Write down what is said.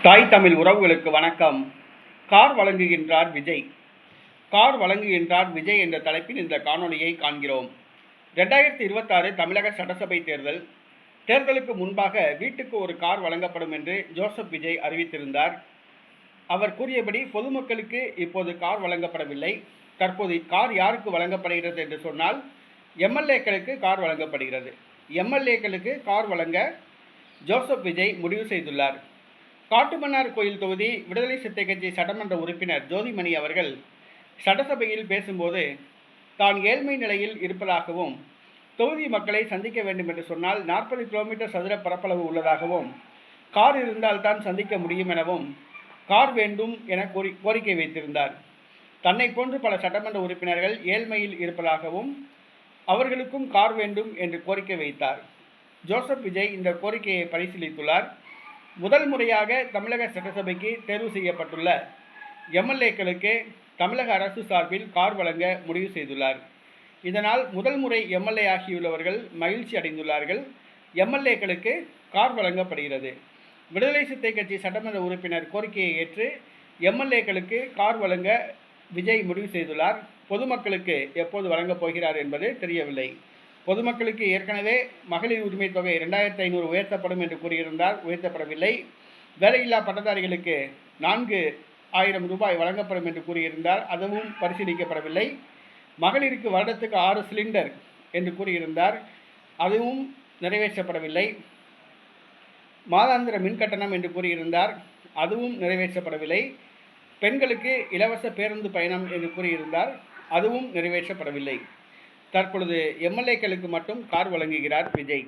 தாய் தமிழ் உறவுகளுக்கு வணக்கம். கார் வழங்குகின்றார் விஜய். கார் வழங்குகின்றார் விஜய் என்ற தலைப்பில் இந்த காணொலியை காண்கிறோம். 2026 தமிழக சட்டசபை தேர்தலுக்கு முன்பாக வீட்டுக்கு ஒரு கார் வழங்கப்படும் என்று ஜோசப் விஜய் அறிவித்திருந்தார். அவர் கூறியபடி பொதுமக்களுக்கு இப்போது கார் வழங்கப்படவில்லை. தற்போது கார் யாருக்கு வழங்கப்படுகிறது என்று சொன்னால் எம்எல்ஏக்களுக்கு கார் வழங்கப்படுகிறது. எம்எல்ஏக்களுக்கு கார் வழங்க ஜோசப் விஜய் முடிவு செய்துள்ளார். காட்டுமன்னார் கோயில் தொகுதி விடுதலை சிறுத்தை கட்சி சட்டமன்ற உறுப்பினர் ஜோதிமணி அவர்கள் சட்டசபையில் பேசும்போது தான் ஏழ்மை நிலையில் இருப்பதாகவும் தொகுதி மக்களை சந்திக்க வேண்டும் என்று சொன்னால் 40 கிலோமீட்டர் சதுர பரப்பளவு உள்ளதாகவும் கார் இருந்தால்தான் சந்திக்க முடியும் எனவும் கார் வேண்டும் என கோரிக்கை வைத்திருந்தார். தன்னை போன்று பல சட்டமன்ற உறுப்பினர்கள் ஏழ்மையில் இருப்பதாகவும் அவர்களுக்கும் கார் வேண்டும் என்று கோரிக்கை வைத்தார். ஜோசப் விஜய் இந்த கோரிக்கையை பரிசீலித்துள்ளார். முதல் முறையாக தமிழக சட்டசபைக்கு தேர்வு செய்யப்பட்டுள்ள எம்எல்ஏக்களுக்கு தமிழக அரசு சார்பில் கார் வழங்க முடிவு செய்துள்ளார். இதனால் முதல் முறை எம்எல்ஏ ஆகியுள்ளவர்கள் மகிழ்ச்சி அடைந்துள்ளார்கள். எம்எல்ஏக்களுக்கு கார் வழங்கப்படுகிறது. விடுதலை சிறுத்தை கட்சி சட்டமன்ற உறுப்பினர் கோரிக்கையை ஏற்று எம்எல்ஏக்களுக்கு கார் வழங்க விஜய் முடிவு செய்துள்ளார். பொதுமக்களுக்கு எப்போது வழங்கப் போகிறார் என்பது தெரியவில்லை. பொதுமக்களுக்கு ஏற்கனவே மகளிர் உரிமை தொகை 2500 உயர்த்தப்படும் என்று கூறியிருந்தார். உயர்த்தப்படவில்லை. வேலையில்லா பட்டதாரிகளுக்கு 4000 ரூபாய் வழங்கப்படும் என்று கூறியிருந்தார். அதுவும் பரிசீலிக்கப்படவில்லை. மகளிருக்கு வருடத்துக்கு 6 சிலிண்டர் என்று கூறியிருந்தார். அதுவும் நிறைவேற்றப்படவில்லை. மாதாந்திர மின்கட்டணம் என்று கூறியிருந்தார். அதுவும் நிறைவேற்றப்படவில்லை. பெண்களுக்கு இலவச பேருந்து பயணம் என்று கூறியிருந்தார். அதுவும் நிறைவேற்றப்படவில்லை. தற்பொழுது எம்எல்ஏக்களுக்கு மட்டும் கார் வழங்குகிறார் விஜய்.